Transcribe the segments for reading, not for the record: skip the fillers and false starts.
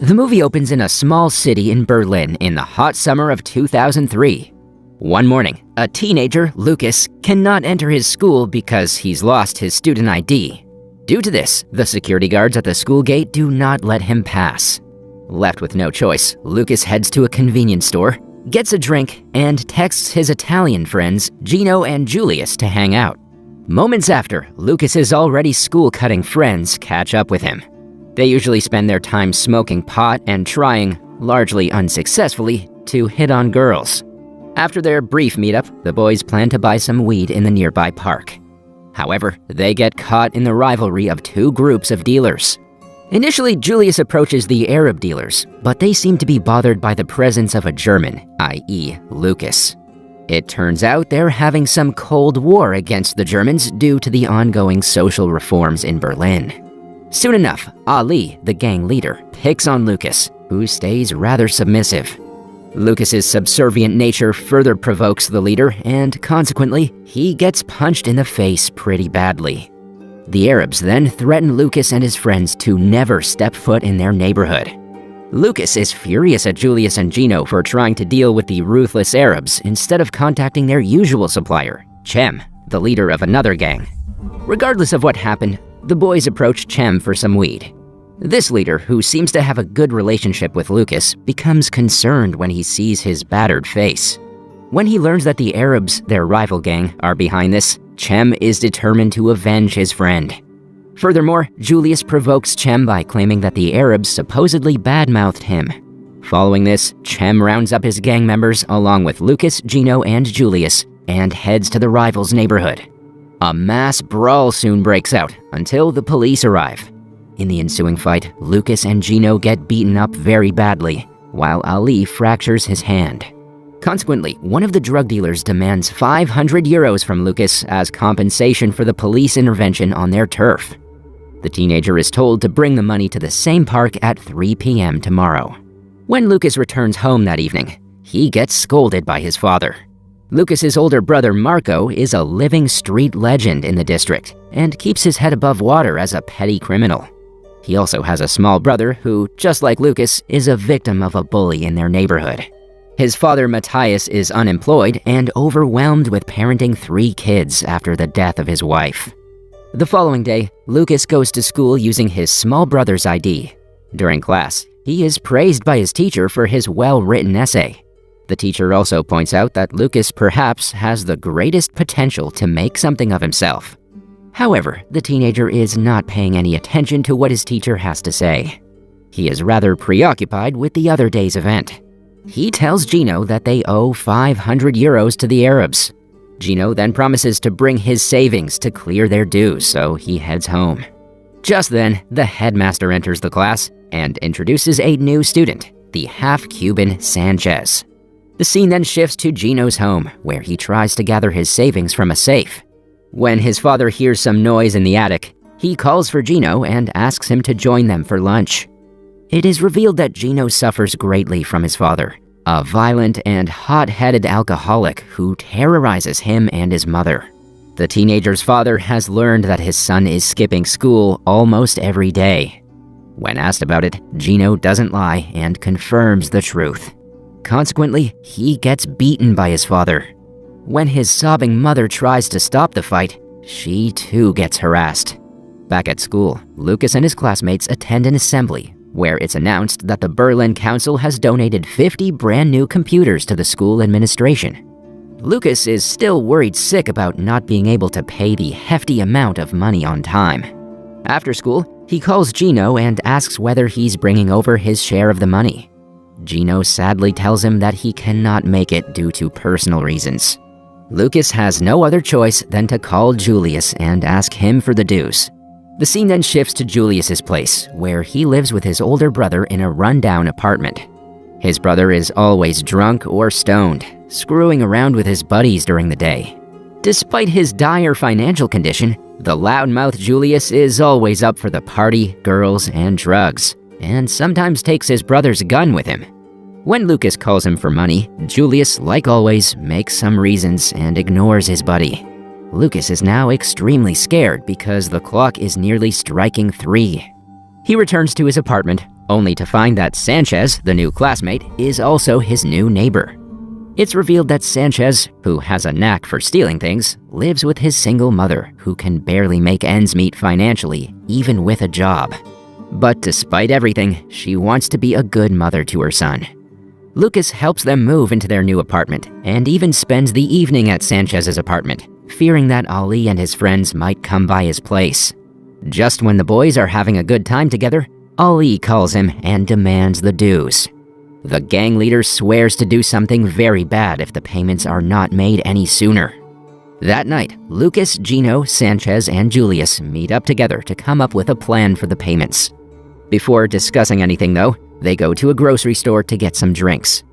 The movie opens in a small city in Berlin in the hot summer of 2003. One morning, a teenager, Lucas, cannot enter his school because he's lost his student ID. Due to this, the security guards at the school gate do not let him pass. Left with no choice, Lucas heads to a convenience store, gets a drink, and texts his Italian friends, Gino and Julius, to hang out. Moments after, Lucas's already school-cutting friends catch up with him. They usually spend their time smoking pot and trying, largely unsuccessfully, to hit on girls. After their brief meetup, the boys plan to buy some weed in the nearby park. However, they get caught in the rivalry of two groups of dealers. Initially, Julius approaches the Arab dealers, but they seem to be bothered by the presence of a German, i.e. Lucas. It turns out they're having some Cold War against the Germans due to the ongoing social reforms in Berlin. Soon enough, Ali, the gang leader, picks on Lucas, who stays rather submissive. Lucas's subservient nature further provokes the leader, and consequently, he gets punched in the face pretty badly. The Arabs then threaten Lucas and his friends to never step foot in their neighborhood. Lucas is furious at Julius and Gino for trying to deal with the ruthless Arabs instead of contacting their usual supplier, Cem, the leader of another gang. Regardless of what happened, the boys approach Cem for some weed. This leader, who seems to have a good relationship with Lucas, becomes concerned when he sees his battered face. When he learns that the Arabs, their rival gang, are behind this, Cem is determined to avenge his friend. Furthermore, Julius provokes Cem by claiming that the Arabs supposedly badmouthed him. Following this, Cem rounds up his gang members along with Lucas, Gino, and Julius, and heads to the rivals' neighborhood. A mass brawl soon breaks out until the police arrive. In the ensuing fight, Lucas and Gino get beaten up very badly, while Ali fractures his hand. Consequently, one of the drug dealers demands 500 euros from Lucas as compensation for the police intervention on their turf. The teenager is told to bring the money to the same park at 3 p.m. tomorrow. When Lucas returns home that evening, he gets scolded by his father. Lucas's older brother Marco is a living street legend in the district and keeps his head above water as a petty criminal. He also has a small brother who, just like Lucas, is a victim of a bully in their neighborhood. His father Matthias is unemployed and overwhelmed with parenting 3 kids after the death of his wife. The following day, Lucas goes to school using his small brother's ID. During class, he is praised by his teacher for his well-written essay. The teacher also points out that Lucas perhaps has the greatest potential to make something of himself. However, the teenager is not paying any attention to what his teacher has to say. He is rather preoccupied with the other day's event. He tells Gino that they owe 500 euros to the Arabs. Gino then promises to bring his savings to clear their dues, so he heads home. Just then, the headmaster enters the class and introduces a new student, the half-Cuban Sanchez. The scene then shifts to Gino's home, where he tries to gather his savings from a safe. When his father hears some noise in the attic, he calls for Gino and asks him to join them for lunch. It is revealed that Gino suffers greatly from his father, a violent and hot-headed alcoholic who terrorizes him and his mother. The teenager's father has learned that his son is skipping school almost every day. When asked about it, Gino doesn't lie and confirms the truth. Consequently, he gets beaten by his father. When his sobbing mother tries to stop the fight, she too gets harassed. Back at school, Lucas and his classmates attend an assembly where it's announced that the Berlin Council has donated 50 brand new computers to the school administration. Lucas is still worried sick about not being able to pay the hefty amount of money on time. After school, he calls Gino and asks whether he's bringing over his share of the money. Gino sadly tells him that he cannot make it due to personal reasons. Lucas has no other choice than to call Julius and ask him for the dues. The scene then shifts to Julius's place, where he lives with his older brother in a rundown apartment. His brother is always drunk or stoned, screwing around with his buddies during the day. Despite his dire financial condition, the loudmouth Julius is always up for the party, girls, and drugs, and sometimes takes his brother's gun with him. When Lucas calls him for money, Julius, like always, makes some reasons and ignores his buddy. Lucas is now extremely scared because the clock is nearly striking 3. He returns to his apartment, only to find that Sanchez, the new classmate, is also his new neighbor. It's revealed that Sanchez, who has a knack for stealing things, lives with his single mother, who can barely make ends meet financially, even with a job. But despite everything, she wants to be a good mother to her son. Lucas helps them move into their new apartment, and even spends the evening at Sanchez's apartment, fearing that Ali and his friends might come by his place. Just when the boys are having a good time together, Ali calls him and demands the dues. The gang leader swears to do something very bad if the payments are not made any sooner. That night, Lucas, Gino, Sanchez, and Julius meet up together to come up with a plan for the payments. Before discussing anything though, they go to a grocery store to get some drinks.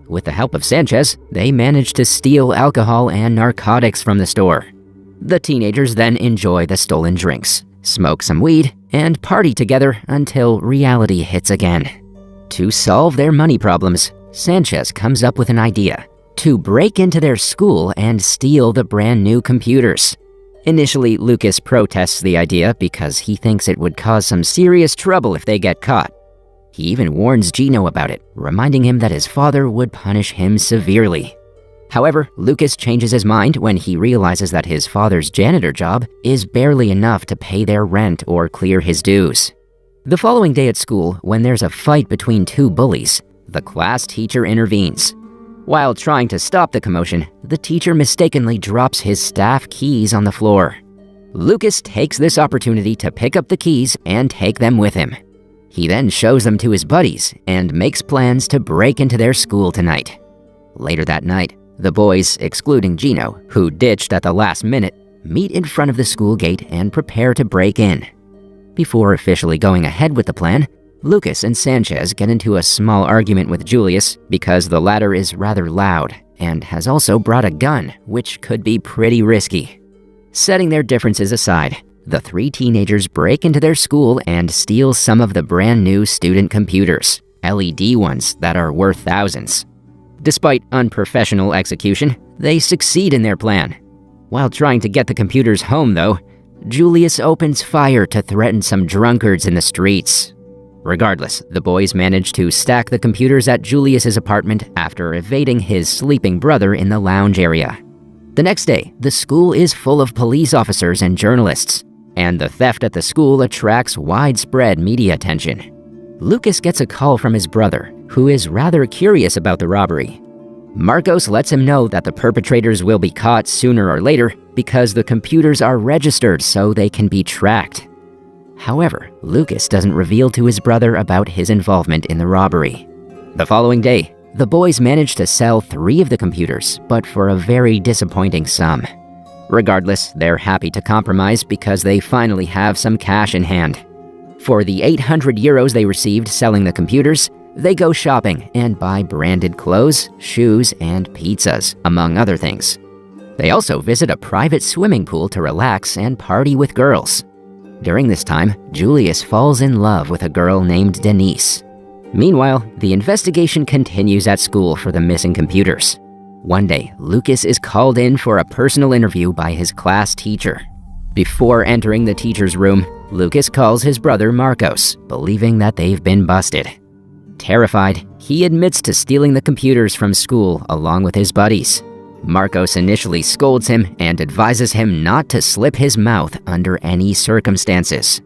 With the help of Sanchez, they manage to steal alcohol and narcotics from the store. The teenagers then enjoy the stolen drinks, smoke some weed, and party together until reality hits again. To solve their money problems, Sanchez comes up with an idea to break into their school and steal the brand new computers. Initially, Lucas protests the idea because he thinks it would cause some serious trouble if they get caught. He even warns Gino about it, reminding him that his father would punish him severely. However, Lucas changes his mind when he realizes that his father's janitor job is barely enough to pay their rent or clear his dues. The following day at school, when there's a fight between two bullies, the class teacher intervenes. While trying to stop the commotion, the teacher mistakenly drops his staff keys on the floor. Lucas takes this opportunity to pick up the keys and take them with him. He then shows them to his buddies and makes plans to break into their school tonight. Later that night, the boys, excluding Gino, who ditched at the last minute, meet in front of the school gate and prepare to break in. Before officially going ahead with the plan, Lucas and Sanchez get into a small argument with Julius because the latter is rather loud and has also brought a gun, which could be pretty risky. Setting their differences aside, the three teenagers break into their school and steal some of the brand new student computers, LED ones that are worth thousands. Despite unprofessional execution, they succeed in their plan. While trying to get the computers home though, Julius opens fire to threaten some drunkards in the streets. Regardless, the boys manage to stack the computers at Julius's apartment after evading his sleeping brother in the lounge area. The next day, the school is full of police officers and journalists, and the theft at the school attracts widespread media attention. Lucas gets a call from his brother, who is rather curious about the robbery. Marcos lets him know that the perpetrators will be caught sooner or later because the computers are registered so they can be tracked. However, Lucas doesn't reveal to his brother about his involvement in the robbery. The following day, the boys manage to sell 3 of the computers, but for a very disappointing sum. Regardless, they're happy to compromise because they finally have some cash in hand. For the 800 euros they received selling the computers, they go shopping and buy branded clothes, shoes, and pizzas, among other things. They also visit a private swimming pool to relax and party with girls. During this time, Julius falls in love with a girl named Denise. Meanwhile, the investigation continues at school for the missing computers. One day, Lucas is called in for a personal interview by his class teacher. Before entering the teacher's room, Lucas calls his brother Marcos, believing that they've been busted. Terrified, he admits to stealing the computers from school along with his buddies. Marcos initially scolds him and advises him not to slip his mouth under any circumstances.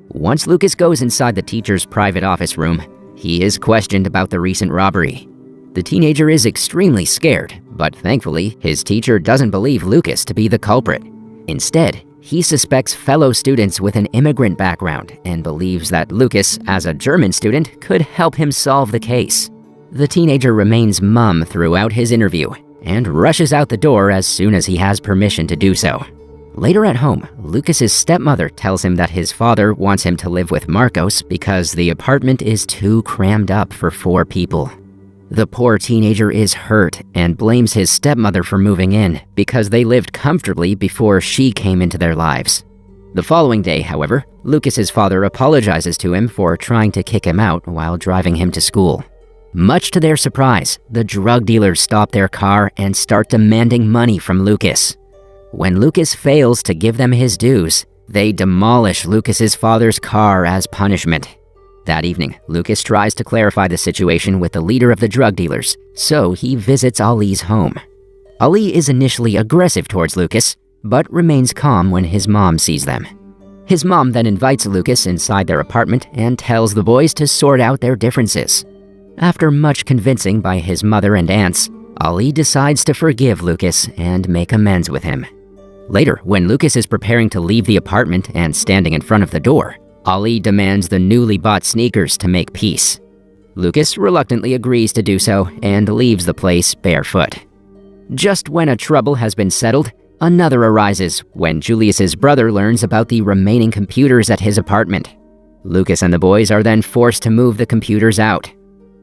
Once Lucas goes inside the teacher's private office room, he is questioned about the recent robbery. The teenager is extremely scared, but thankfully, his teacher doesn't believe Lucas to be the culprit. Instead, he suspects fellow students with an immigrant background and believes that Lucas, as a German student, could help him solve the case. The teenager remains mum throughout his interview and rushes out the door as soon as he has permission to do so. Later at home, Lucas's stepmother tells him that his father wants him to live with Marcos because the apartment is too crammed up for 4 people. The poor teenager is hurt and blames his stepmother for moving in because they lived comfortably before she came into their lives. The following day, however, Lucas's father apologizes to him for trying to kick him out while driving him to school. Much to their surprise, the drug dealers stop their car and start demanding money from Lucas. When Lucas fails to give them his dues, they demolish Lucas's father's car as punishment. That evening, Lucas tries to clarify the situation with the leader of the drug dealers, so he visits Ali's home. Ali is initially aggressive towards Lucas, but remains calm when his mom sees them. His mom then invites Lucas inside their apartment and tells the boys to sort out their differences. After much convincing by his mother and aunts, Ali decides to forgive Lucas and make amends with him. Later, when Lucas is preparing to leave the apartment and standing in front of the door, Ali demands the newly bought sneakers to make peace. Lucas reluctantly agrees to do so and leaves the place barefoot. Just when a trouble has been settled, another arises when Julius's brother learns about the remaining computers at his apartment. Lucas and the boys are then forced to move the computers out.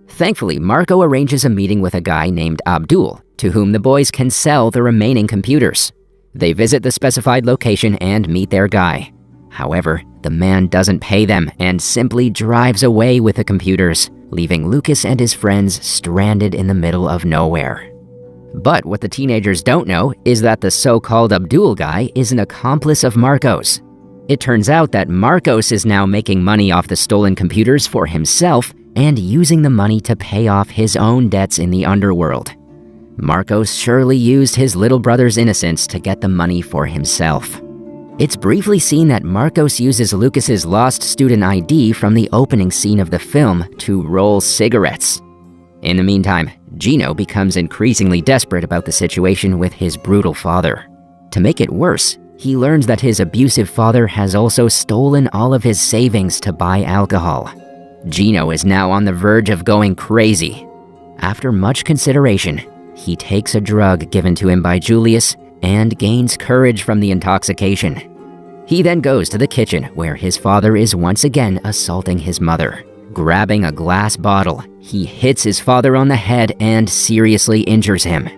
Thankfully, Marco arranges a meeting with a guy named Abdul, to whom the boys can sell the remaining computers. They visit the specified location and meet their guy. However, the man doesn't pay them and simply drives away with the computers, leaving Lucas and his friends stranded in the middle of nowhere. But what the teenagers don't know is that the so-called Abdul guy is an accomplice of Marco's. It turns out that Marcos is now making money off the stolen computers for himself and using the money to pay off his own debts in the underworld. Marcos surely used his little brother's innocence to get the money for himself. It's briefly seen that Marcos uses Lucas's lost student ID from the opening scene of the film to roll cigarettes. In the meantime, Gino becomes increasingly desperate about the situation with his brutal father. To make it worse, he learns that his abusive father has also stolen all of his savings to buy alcohol. Gino is now on the verge of going crazy. After much consideration, he takes a drug given to him by Julius and gains courage from the intoxication. He then goes to the kitchen where his father is once again assaulting his mother. Grabbing a glass bottle, he hits his father on the head and seriously injures him.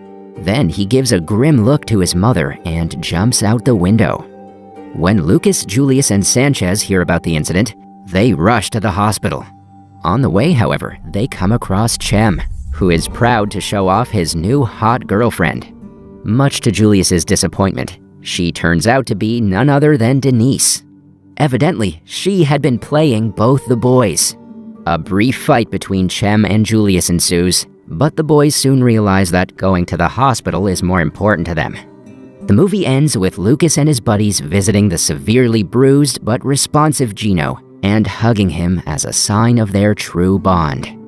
Then he gives a grim look to his mother and jumps out the window. When Lucas, Julius, and Sanchez hear about the incident, they rush to the hospital. On the way, however, they come across Cem, who is proud to show off his new hot girlfriend. Much to Julius's disappointment, she turns out to be none other than Denise. Evidently, she had been playing both the boys. A brief fight between Cem and Julius ensues, but the boys soon realize that going to the hospital is more important to them. The movie ends with Lucas and his buddies visiting the severely bruised but responsive Gino and hugging him as a sign of their true bond.